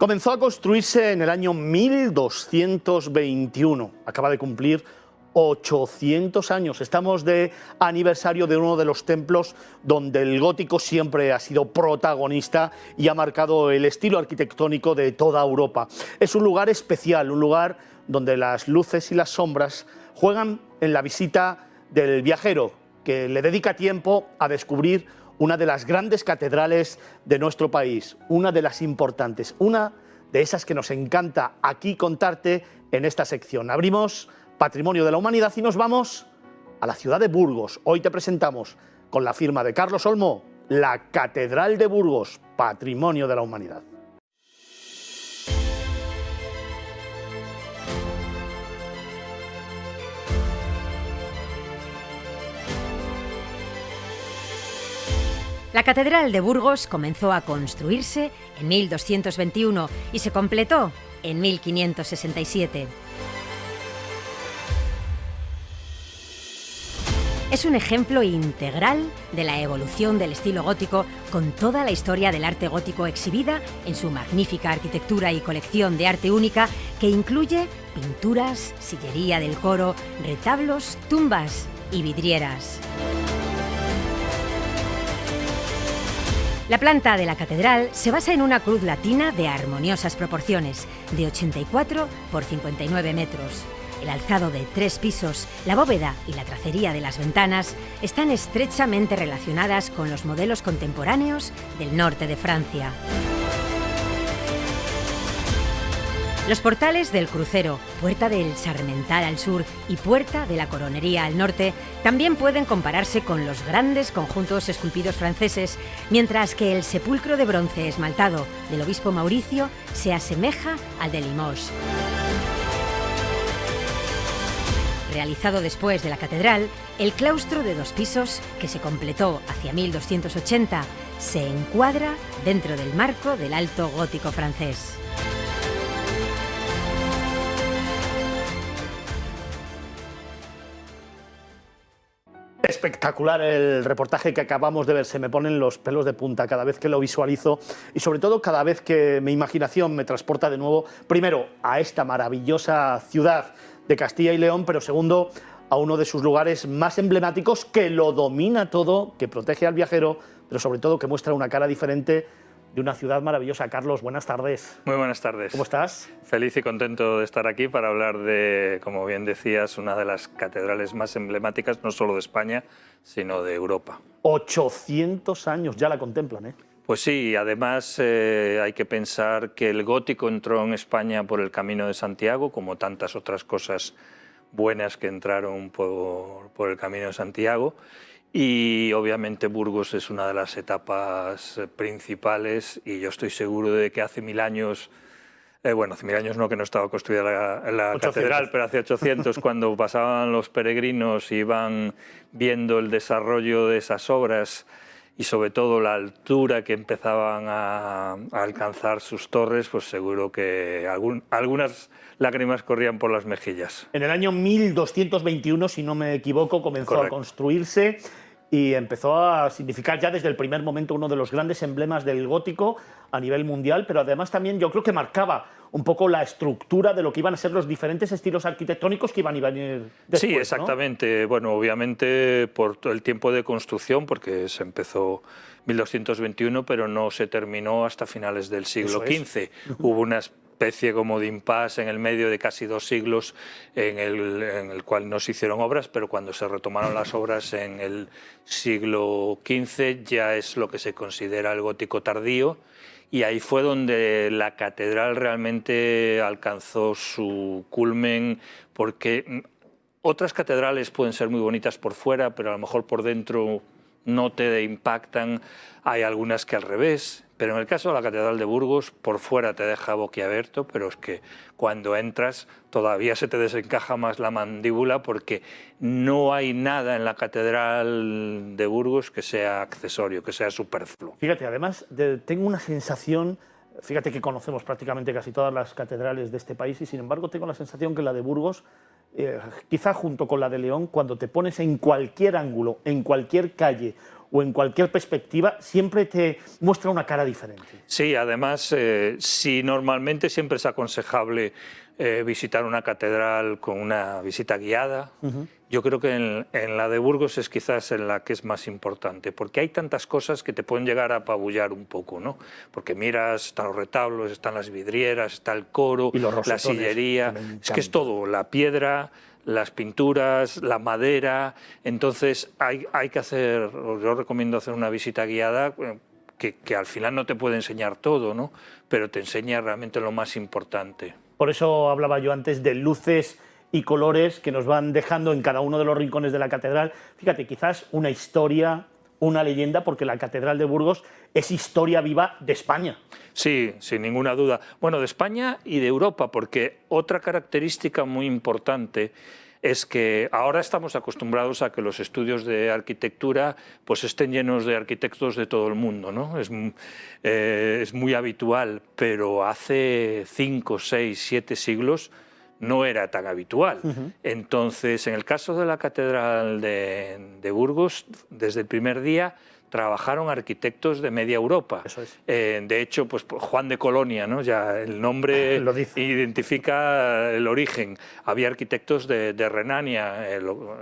Comenzó a construirse en el año 1221. Acaba de cumplir 800 años. Estamos de aniversario de uno de los templos donde el gótico siempre ha sido protagonista y ha marcado el estilo arquitectónico de toda Europa. Es un lugar especial, un lugar donde las luces y las sombras juegan en la visita del viajero, que le dedica tiempo a descubrir una de las grandes catedrales de nuestro país, una de las importantes, una de esas que nos encanta aquí contarte en esta sección. Abrimos Patrimonio de la Humanidad y nos vamos a la ciudad de Burgos. Hoy te presentamos, con la firma de Carlos Olmo, la Catedral de Burgos, Patrimonio de la Humanidad. La Catedral de Burgos comenzó a construirse en 1221 y se completó en 1567. Es un ejemplo integral de la evolución del estilo gótico, con toda la historia del arte gótico exhibida en su magnífica arquitectura y colección de arte única, que incluye pinturas, sillería del coro, retablos, tumbas y vidrieras. La planta de la catedral se basa en una cruz latina de armoniosas proporciones, de 84 por 59 metros. El alzado de 3 pisos, la bóveda y la tracería de las ventanas están estrechamente relacionadas con los modelos contemporáneos del norte de Francia. Los portales del crucero, puerta del Sarmental al sur y puerta de la Coronería al norte también pueden compararse con los grandes conjuntos esculpidos franceses, mientras que el sepulcro de bronce esmaltado del obispo Mauricio se asemeja al de Limoges. Realizado después de la catedral, el claustro de 2 pisos, que se completó hacia 1280, se encuadra dentro del marco del alto gótico francés. Espectacular el reportaje que acabamos de ver, se me ponen los pelos de punta cada vez que lo visualizo y sobre todo cada vez que mi imaginación me transporta de nuevo, primero a esta maravillosa ciudad de Castilla y León, pero segundo a uno de sus lugares más emblemáticos, que lo domina todo, que protege al viajero, pero sobre todo que muestra una cara diferente de una ciudad maravillosa. Carlos, buenas tardes. Muy buenas tardes. ¿Cómo estás? Feliz y contento de estar aquí para hablar de, como bien decías, una de las catedrales más emblemáticas, no solo de España, sino de Europa. 800 años ya la contemplan, ¿eh? Pues sí, además hay que pensar que el gótico entró en España por el Camino de Santiago, como tantas otras cosas buenas que entraron por el Camino de Santiago. Y obviamente Burgos es una de las etapas principales y yo estoy seguro de que hace 1000 años, bueno, hace 1000 años no, que no estaba construida la catedral, pero hace 800, cuando pasaban los peregrinos y iban viendo el desarrollo de esas obras y sobre todo la altura que empezaban a alcanzar sus torres, pues seguro que algunas lágrimas corrían por las mejillas. En el año 1221, si no me equivoco, comenzó Correcto. a construirse y empezó a significar ya desde el primer momento uno de los grandes emblemas del gótico a nivel mundial, pero además también yo creo que marcaba un poco la estructura de lo que iban a ser los diferentes estilos arquitectónicos que iban a venir después. Sí, exactamente. ¿No? Bueno, obviamente por todo el tiempo de construcción, porque se empezó 1221, pero no se terminó hasta finales del siglo XV. Hubo una especie como de impasse en el medio de casi 2 siglos en el cual no se hicieron obras, pero cuando se retomaron las obras en el siglo XV ya es lo que se considera el gótico tardío, y ahí fue donde la catedral realmente alcanzó su culmen, porque otras catedrales pueden ser muy bonitas por fuera, pero a lo mejor por dentro no te impactan. Hay algunas que al revés, pero en el caso de la Catedral de Burgos, por fuera te deja boquiabierto, pero es que cuando entras todavía se te desencaja más la mandíbula, porque no hay nada en la Catedral de Burgos que sea accesorio, que sea superfluo. Fíjate, además tengo una sensación, fíjate que conocemos prácticamente casi todas las catedrales de este país y sin embargo tengo la sensación que la de Burgos, quizá junto con la de León, cuando te pones en cualquier ángulo, en cualquier calle o en cualquier perspectiva, siempre te muestra una cara diferente. Sí, además, sí, normalmente siempre es aconsejable visitar una catedral con una visita guiada. Yo creo que en la de Burgos es quizás en la que es más importante, porque hay tantas cosas que te pueden llegar a apabullar un poco, ¿no? Porque miras, están los retablos, están las vidrieras, está el coro, la sillería, es que es todo, la piedra, las pinturas, la madera. Entonces hay que hacer, yo recomiendo hacer una visita guiada que al final no te puede enseñar todo, ¿no? Pero te enseña realmente lo más importante. Por eso hablaba yo antes de luces y colores que nos van dejando en cada uno de los rincones de la catedral. Fíjate, quizás una historia, una leyenda, porque la Catedral de Burgos es historia viva de España. Sí, sin ninguna duda. Bueno, de España y de Europa, porque otra característica muy importante es que ahora estamos acostumbrados a que los estudios de arquitectura pues estén llenos de arquitectos de todo el mundo, ¿no? Es muy habitual, pero hace 5, 6, 7 siglos no era tan habitual. Entonces, en el caso de la Catedral de Burgos, desde el primer día trabajaron arquitectos de media Europa. Eso es. De hecho, pues Juan de Colonia, ¿no? Ya el nombre identifica el origen. Había arquitectos de Renania,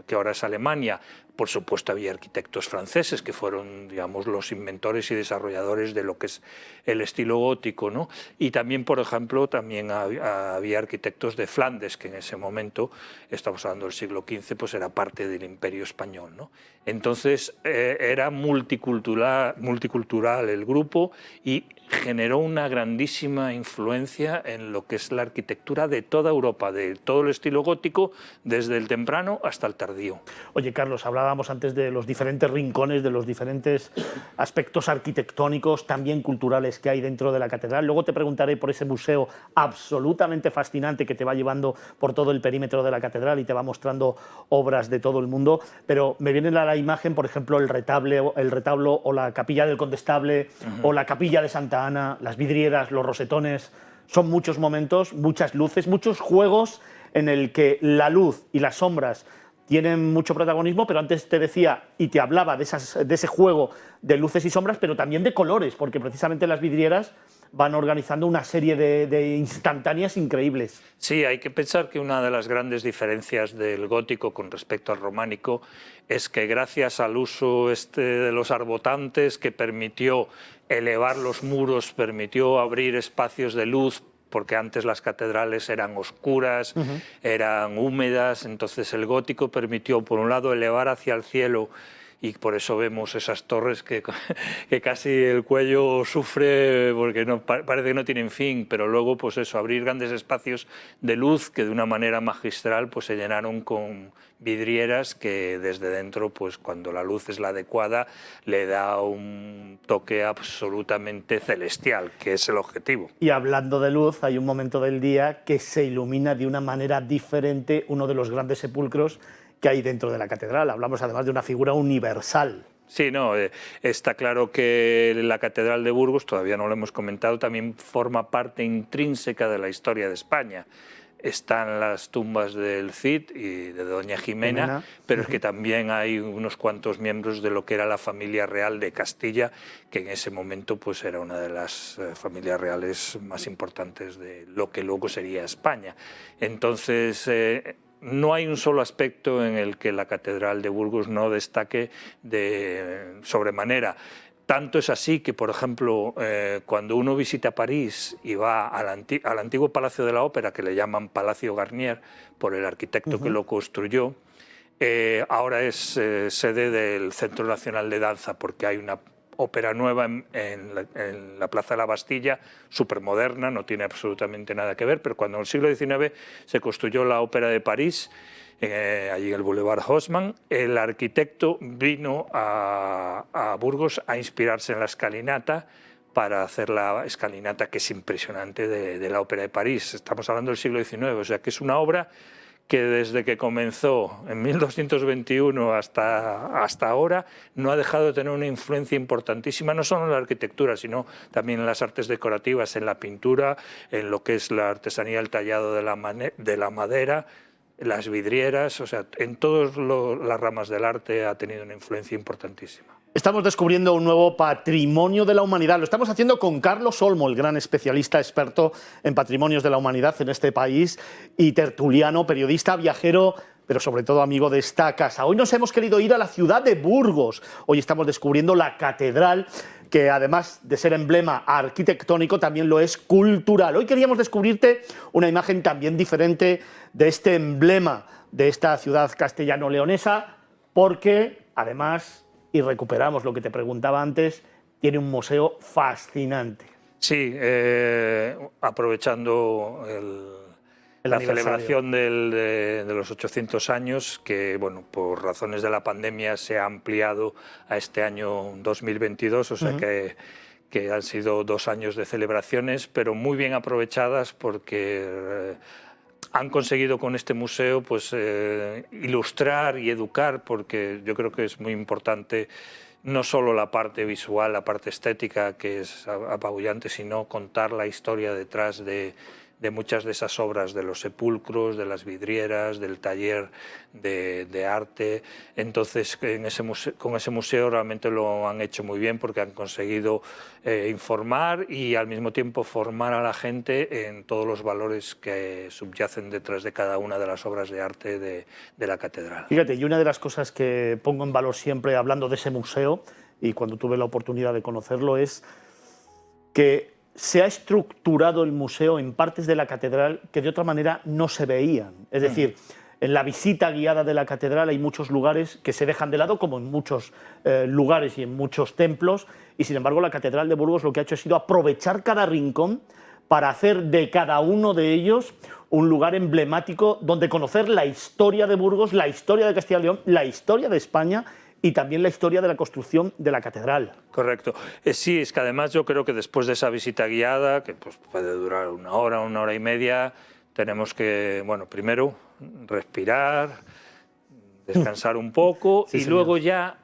que ahora es Alemania. Por supuesto, había arquitectos franceses que fueron, digamos, los inventores y desarrolladores de lo que es el estilo gótico, ¿no? Y también, por ejemplo, había arquitectos de Flandes, que en ese momento, estamos hablando del siglo XV, pues era parte del Imperio Español, ¿no? Entonces, era multicultural el grupo y generó una grandísima influencia en lo que es la arquitectura de toda Europa, de todo el estilo gótico, desde el temprano hasta el tardío. Oye, Carlos, hablábamos antes de los diferentes rincones, de los diferentes aspectos arquitectónicos, también culturales que hay dentro de la catedral. Luego te preguntaré por ese museo absolutamente fascinante que te va llevando por todo el perímetro de la catedral y te va mostrando obras de todo el mundo, pero me viene a la imagen, por ejemplo, el retablo o la capilla del Condestable o la capilla de Santa Ana, las vidrieras, los rosetones. Son muchos momentos, muchas luces, muchos juegos en el que la luz y las sombras tienen mucho protagonismo, pero antes te decía y te hablaba de ese juego de luces y sombras, pero también de colores, porque precisamente las vidrieras van organizando una serie de instantáneas increíbles. Sí, hay que pensar que una de las grandes diferencias del gótico con respecto al románico es que gracias al uso de los arbotantes, que permitió elevar los muros, permitió abrir espacios de luz, porque antes las catedrales eran oscuras, eran húmedas, entonces el gótico permitió, por un lado, elevar hacia el cielo, y por eso vemos esas torres que casi el cuello sufre porque parece que no tienen fin, pero luego pues eso, abrir grandes espacios de luz que de una manera magistral pues se llenaron con vidrieras que desde dentro, pues cuando la luz es la adecuada, le da un toque absolutamente celestial, que es el objetivo. Y hablando de luz, hay un momento del día que se ilumina de una manera diferente uno de los grandes sepulcros que hay dentro de la catedral. Hablamos además de una figura universal. Sí, no, está claro que la Catedral de Burgos, todavía no lo hemos comentado, también forma parte intrínseca de la historia de España. Están las tumbas del Cid y de Doña Jimena, pero es que también hay unos cuantos miembros de lo que era la familia real de Castilla, que en ese momento pues era una de las familias reales más importantes de lo que luego sería España. Entonces, no hay un solo aspecto en el que la Catedral de Burgos no destaque de sobremanera. Tanto es así que, por ejemplo, cuando uno visita París y va al antiguo Palacio de la Ópera, que le llaman Palacio Garnier, por el arquitecto que lo construyó, ahora es sede del Centro Nacional de Danza, porque hay una ópera nueva en la Plaza de la Bastilla, súper moderna, no tiene absolutamente nada que ver, pero cuando en el siglo XIX se construyó la Ópera de París, allí en el Boulevard Haussmann, el arquitecto vino a Burgos a inspirarse en la escalinata para hacer la escalinata, que es impresionante, de la Ópera de París. Estamos hablando del siglo XIX, o sea que es una obra que desde que comenzó en 1221 hasta ahora no ha dejado de tener una influencia importantísima, no solo en la arquitectura, sino también en las artes decorativas, en la pintura, en lo que es la artesanía, el tallado de la madera. las vidrieras, o sea, en todas las ramas del arte ha tenido una influencia importantísima. Estamos descubriendo un nuevo patrimonio de la humanidad. Lo estamos haciendo con Carlos Olmo, el gran especialista experto en patrimonios de la humanidad en este país y tertuliano, periodista, viajero, pero sobre todo amigo de esta casa. Hoy nos hemos querido ir a la ciudad de Burgos. Hoy estamos descubriendo la catedral, que además de ser emblema arquitectónico, también lo es cultural. Hoy queríamos descubrirte una imagen también diferente de este emblema de esta ciudad castellano-leonesa, porque además, y recuperamos lo que te preguntaba antes, tiene un museo fascinante. Sí, aprovechando la celebración de los 800 años, que bueno, por razones de la pandemia se ha ampliado a este año 2022, o sea que han sido 2 años de celebraciones, pero muy bien aprovechadas porque han conseguido con este museo pues, ilustrar y educar, porque yo creo que es muy importante no solo la parte visual, la parte estética, que es apabullante, sino contar la historia detrás de muchas de esas obras, de los sepulcros, de las vidrieras, del taller de arte. Entonces, con ese museo realmente lo han hecho muy bien, porque han conseguido informar y al mismo tiempo formar a la gente en todos los valores que subyacen detrás de cada una de las obras de arte de la catedral. Fíjate, y una de las cosas que pongo en valor siempre hablando de ese museo, y cuando tuve la oportunidad de conocerlo, es que se ha estructurado el museo en partes de la catedral que de otra manera no se veían. Es decir, en la visita guiada de la catedral hay muchos lugares que se dejan de lado, como en muchos lugares y en muchos templos, y sin embargo la catedral de Burgos lo que ha hecho ha sido aprovechar cada rincón para hacer de cada uno de ellos un lugar emblemático donde conocer la historia de Burgos, la historia de Castilla y León, la historia de España y también la historia de la construcción de la catedral. Correcto. Sí, es que además yo creo que después de esa visita guiada, que pues, puede durar 1 hora y media, tenemos que, bueno, primero respirar, descansar un poco y luego ya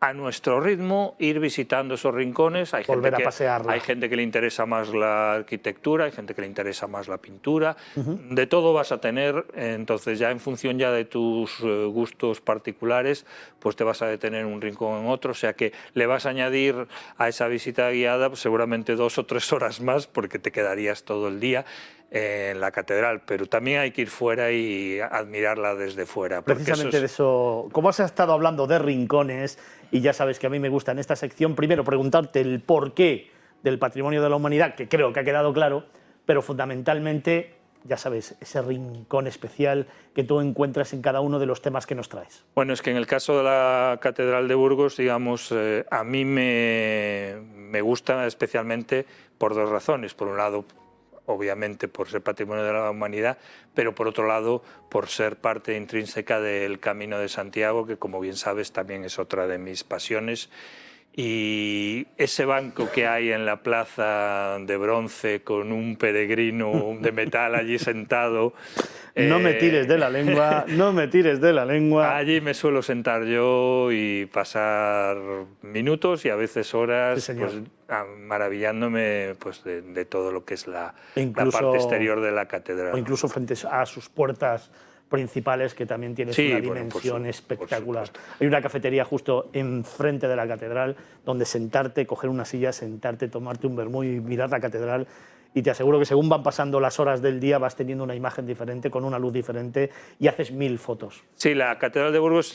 a nuestro ritmo ir visitando esos rincones. Volver a pasearla. Hay gente que le interesa más la arquitectura, hay gente que le interesa más la pintura. De todo vas a tener, entonces ya en función ya de tus gustos particulares, pues te vas a detener en un rincón en otro, o sea que le vas a añadir a esa visita guiada pues, seguramente 2 o 3 horas más, porque te quedarías todo el día en la catedral, pero también hay que ir fuera y admirarla desde fuera. Precisamente de eso, como has estado hablando de rincones, y ya sabes que a mí me gusta en esta sección, primero preguntarte el porqué del patrimonio de la humanidad, que creo que ha quedado claro, pero fundamentalmente, ya sabes, ese rincón especial que tú encuentras en cada uno de los temas que nos traes. Bueno, es que en el caso de la Catedral de Burgos, digamos, a mí me gusta especialmente por 2 razones. Por un lado, obviamente por ser patrimonio de la humanidad, pero por otro lado por ser parte intrínseca del Camino de Santiago, que como bien sabes también es otra de mis pasiones. Y ese banco que hay en la plaza de bronce con un peregrino de metal allí sentado... No me tires de la lengua, no me tires de la lengua. Allí me suelo sentar yo y pasar minutos y a veces horas, sí, pues, maravillándome pues, de todo lo que es la parte exterior de la catedral. O incluso frente a sus puertas principales, que también tiene una dimensión espectacular. Hay una cafetería justo enfrente de la catedral donde sentarte, coger una silla, sentarte, tomarte un vermú y mirar la catedral. Y te aseguro que según van pasando las horas del día vas teniendo una imagen diferente, con una luz diferente, y haces 1000 fotos. Sí, la Catedral de Burgos,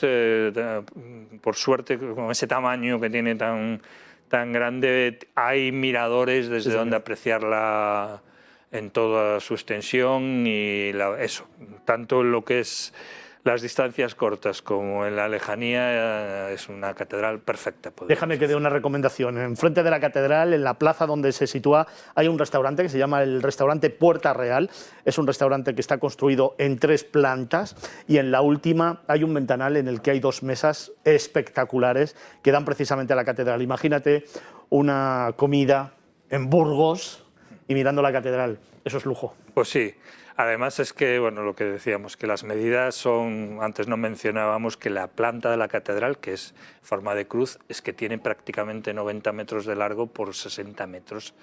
por suerte, con ese tamaño que tiene tan grande, hay miradores desde donde apreciarla en toda su extensión y eso, tanto en lo que es las distancias cortas como en la lejanía, es una catedral perfecta. Déjame que dé una recomendación. Enfrente de la catedral, en la plaza donde se sitúa, hay un restaurante que se llama el restaurante Puerta Real. Es un restaurante que está construido en 3 plantas y en la última hay un ventanal en el que hay 2 mesas espectaculares que dan precisamente a la catedral. Imagínate una comida en Burgos y mirando la catedral. Eso es lujo. Pues sí. Además es que, bueno, lo que decíamos, que las medidas son, antes no mencionábamos que la planta de la catedral, que es forma de cruz, es que tiene prácticamente 90 metros de largo por 60 metros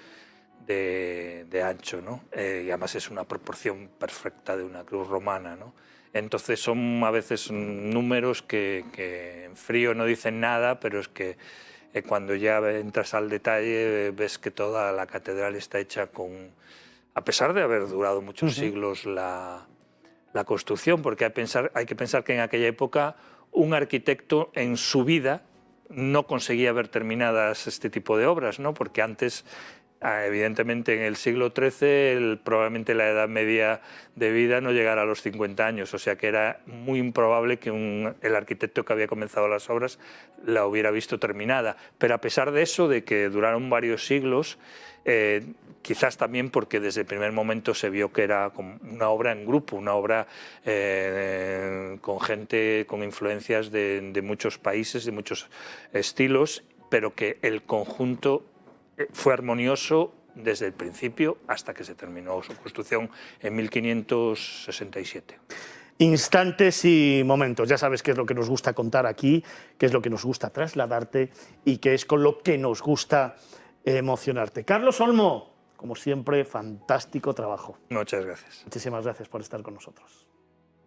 de ancho, ¿no? Y además es una proporción perfecta de una cruz romana, ¿no? Entonces son a veces números que en frío no dicen nada, pero es que cuando ya entras al detalle ves que toda la catedral está hecha con, a pesar de haber durado muchos siglos la construcción, porque hay que pensar que en aquella época un arquitecto en su vida no conseguía ver terminadas este tipo de obras, ¿no? Porque antes, evidentemente, en el siglo XIII, probablemente la edad media de vida no llegara a los 50 años, o sea que era muy improbable que el arquitecto que había comenzado las obras la hubiera visto terminada. Pero a pesar de eso, de que duraron varios siglos, quizás también porque desde el primer momento se vio que era una obra en grupo, una obra con gente, con influencias de muchos países, de muchos estilos, pero que el conjunto fue armonioso desde el principio hasta que se terminó su construcción en 1567. Instantes y momentos, ya sabes qué es lo que nos gusta contar aquí, qué es lo que nos gusta trasladarte y qué es con lo que nos gusta emocionarte. Carlos Olmo, como siempre, fantástico trabajo. Muchas gracias. Muchísimas gracias por estar con nosotros.